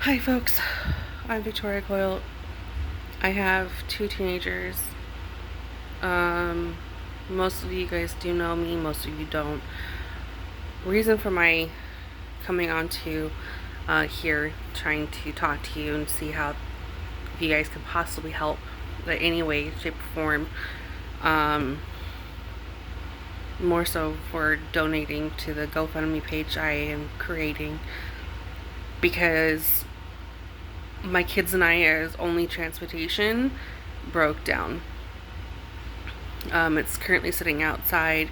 Hi folks, I'm Victoria Coyle. I have two teenagers. Um, Most of you guys do know me, most of you don't. Reason for my coming on to here, trying to talk to you and see how if you guys can possibly help in any way, shape, or form. Um, More so for donating to the GoFundMe page I am creating, because my kids and I's only transportation broke down. It's currently sitting outside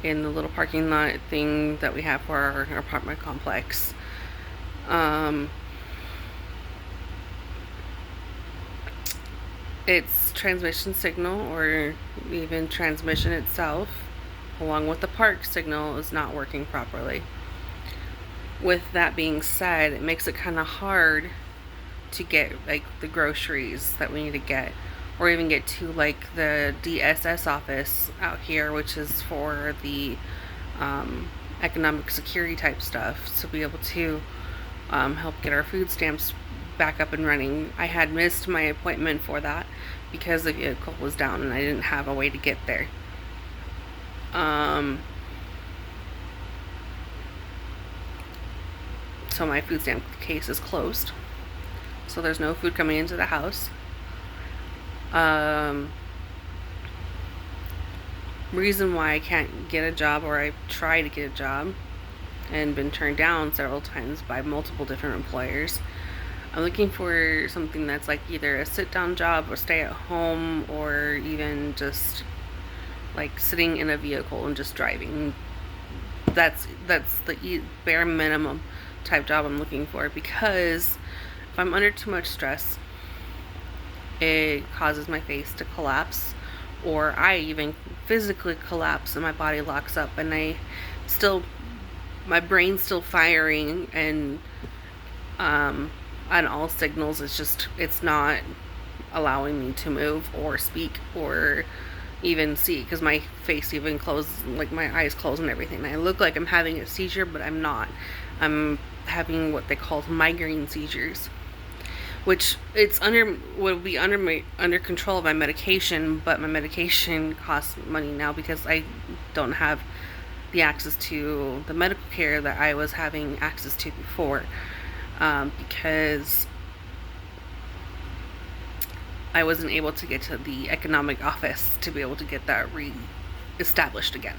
in the little parking lot thing that we have for our apartment complex. Um, its transmission signal, or even transmission itself, along with the park signal, is not working properly. With that being said, it makes it kind of hard to get like the groceries that we need to get, or even get to like the DSS office out here, which is for the economic security type stuff, to be able to help get our food stamps back up and running. I had missed my appointment for that because the vehicle was down and I didn't have a way to get there. So my food stamp case is closed. So there's no food coming into the house. Reason why I can't get a job, or I try to get a job and been turned down several times by multiple different employers. I'm looking for something that's like either a sit down job or stay at home, or even just like sitting in a vehicle and just driving. That's the bare minimum type job I'm looking for, because if I'm under too much stress, it causes my face to collapse, or I even physically collapse and my body locks up, and my brain's still firing, and on all signals, it's not allowing me to move or speak or even see, because my face even closes, like my eyes close and everything. I look like I'm having a seizure, but I'm not. I'm having what they call migraine seizures, which would be under control of my medication, but my medication costs money now because I don't have the access to the medical care that I was having access to before, because I wasn't able to get to the economic office to be able to get that re-established again.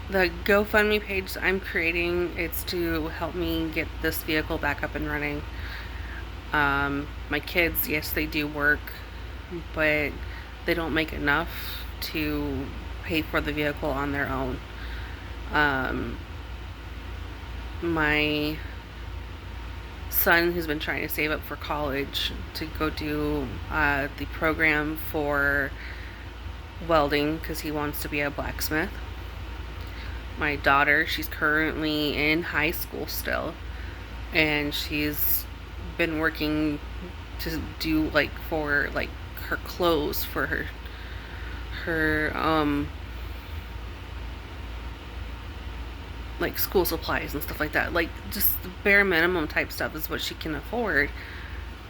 The GoFundMe page I'm creating, it's to help me get this vehicle back up and running. My kids, yes, they do work, but they don't make enough to pay for the vehicle on their own. My son, who's been trying to save up for college to go do the program for welding because he wants to be a blacksmith. My daughter, she's currently in high school still, and she's been working to do like for like her clothes for her like school supplies and stuff like that. Like just the bare minimum type stuff is what she can afford,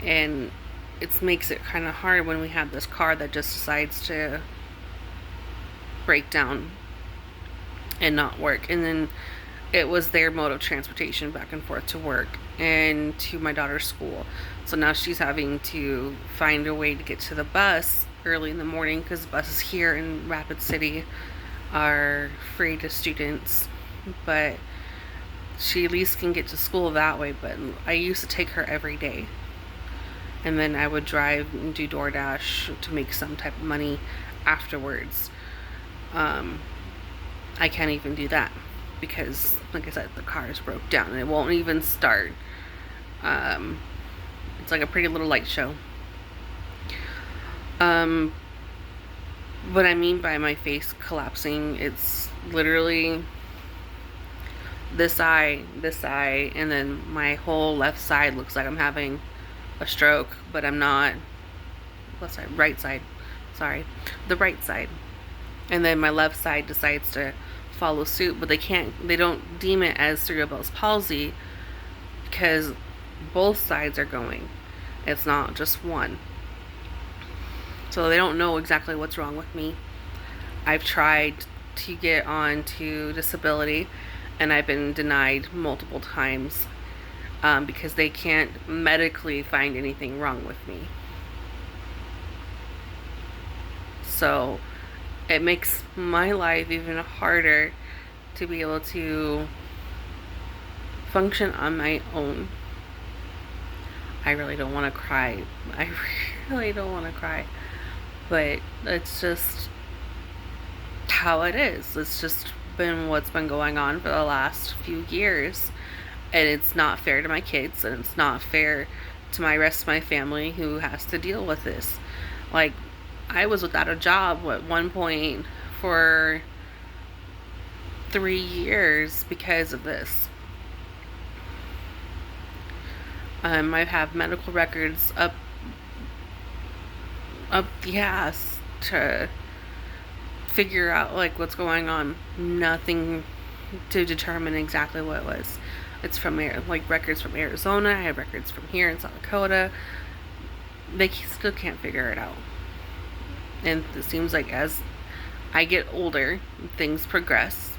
and it makes it kind of hard when we have this car that just decides to break down and not work. And then it was their mode of transportation back and forth to work and to my daughter's school. So now she's having to find a way to get to the bus early in the morning, because buses here in Rapid City are free to students, but she at least can get to school that way. But I used to take her every day, and then I would drive and do DoorDash to make some type of money afterwards. I can't even do that because, like I said, the car is broke down and it won't even start. It's like a pretty little light show. What I mean by my face collapsing, it's literally this eye, and then my whole left side looks like I'm having a stroke, but I'm not. Left side, right side. Sorry, the right side. And then my left side decides to follow suit, but they don't deem it as cerebral palsy because both sides are going. It's not just one. So they don't know exactly what's wrong with me. I've tried to get on to disability, and I've been denied multiple times because they can't medically find anything wrong with me. So it makes my life even harder to be able to function on my own. I really don't want to cry. I really don't want to cry. But it's just how it is. It's just been what's been going on for the last few years. And it's not fair to my kids, and it's not fair to my rest of my family who has to deal with this. Like, I was without a job at one point for 3 years because of this. I have medical records up the ass to figure out like what's going on. Nothing to determine exactly what it was. It's from like records from Arizona. I have records from here in South Dakota. They still can't figure it out. And it seems like as I get older, things progress,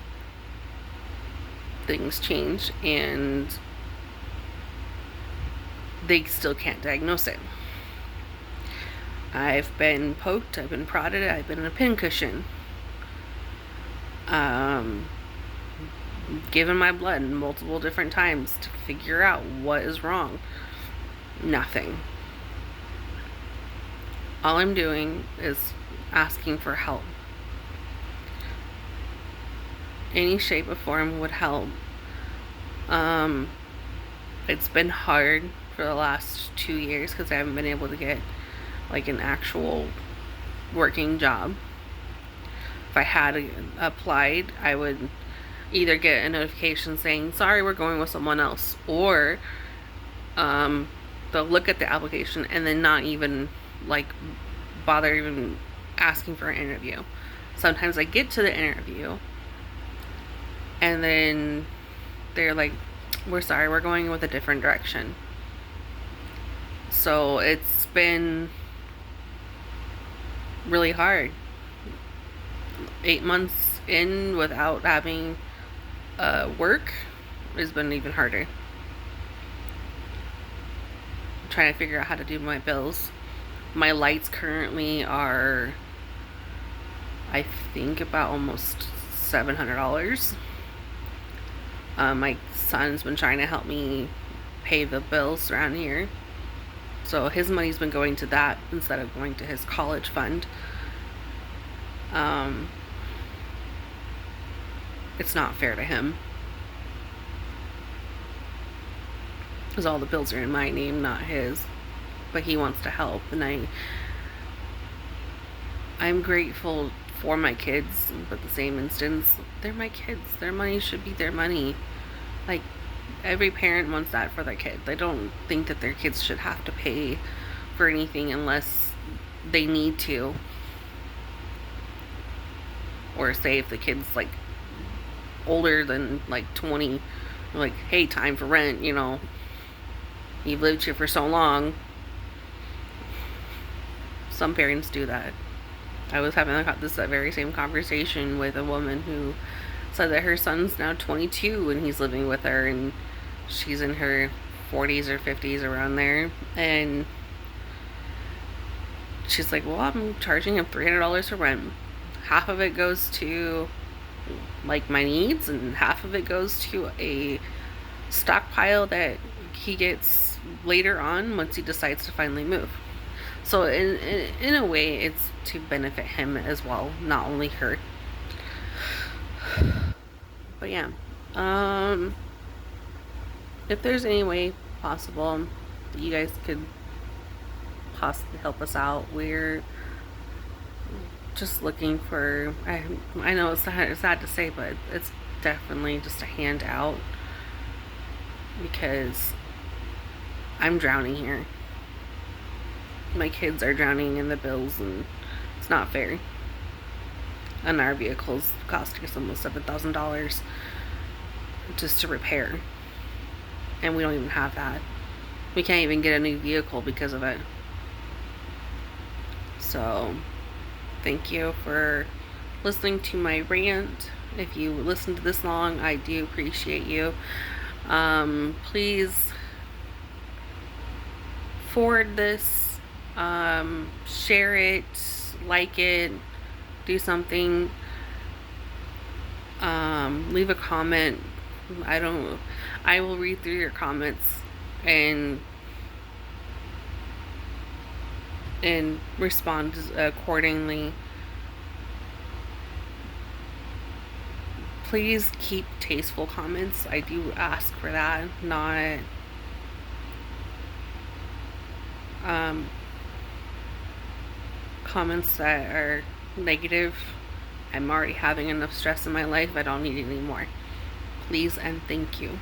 things change, and they still can't diagnose it. I've been poked, I've been prodded, I've been in a pincushion. Given my blood multiple different times to figure out what is wrong. Nothing. All I'm doing is asking for help. Any shape or form would help. It's been hard for the last 2 years because I haven't been able to get like an actual working job. If I had applied, I would either get a notification saying, sorry, we're going with someone else, or they'll look at the application and then not even like bother even asking for an interview. Sometimes I get to the interview and then they're like, we're sorry, we're going with a different direction. So it's been really hard. 8 months in without having work has been even harder. I'm trying to figure out how to do my bills. My lights currently are, I think, about almost $700. My son's been trying to help me pay the bills around here. So his money's been going to that instead of going to his college fund. It's not fair to him, because all the bills are in my name, not his. But he wants to help, and I'm grateful for my kids, but the same instance, they're my kids. Their money should be their money. Like, every parent wants that for their kid. They don't think that their kids should have to pay for anything unless they need to. Or say if the kid's like older than like 20, like, hey, time for rent, you know, you've lived here for so long. Some parents do that. I was having that very same conversation with a woman who said that her son's now 22 and he's living with her, and she's in her 40s or 50s, around there, and she's like, well, I'm charging him $300 for rent. Half of it goes to like my needs, and half of it goes to a stockpile that he gets later on once he decides to finally move. So in a way, it's to benefit him as well, not only her. But yeah, if there's any way possible that you guys could possibly help us out, we're just looking for, I know it's sad to say, but it's definitely just a hand out, because I'm drowning here. My kids are drowning in the bills, and it's not fair. And our vehicle's costing us almost $7,000 just to repair. And we don't even have that. We can't even get a new vehicle because of it. So, thank you for listening to my rant. If you listened to this long, I do appreciate you. Please forward this, share it, like it, do something. Leave a comment. I will read through your comments and respond accordingly. Please keep tasteful comments. I do ask for that, not comments that are negative. I'm already having enough stress in my life. I don't need any more. Please and thank you.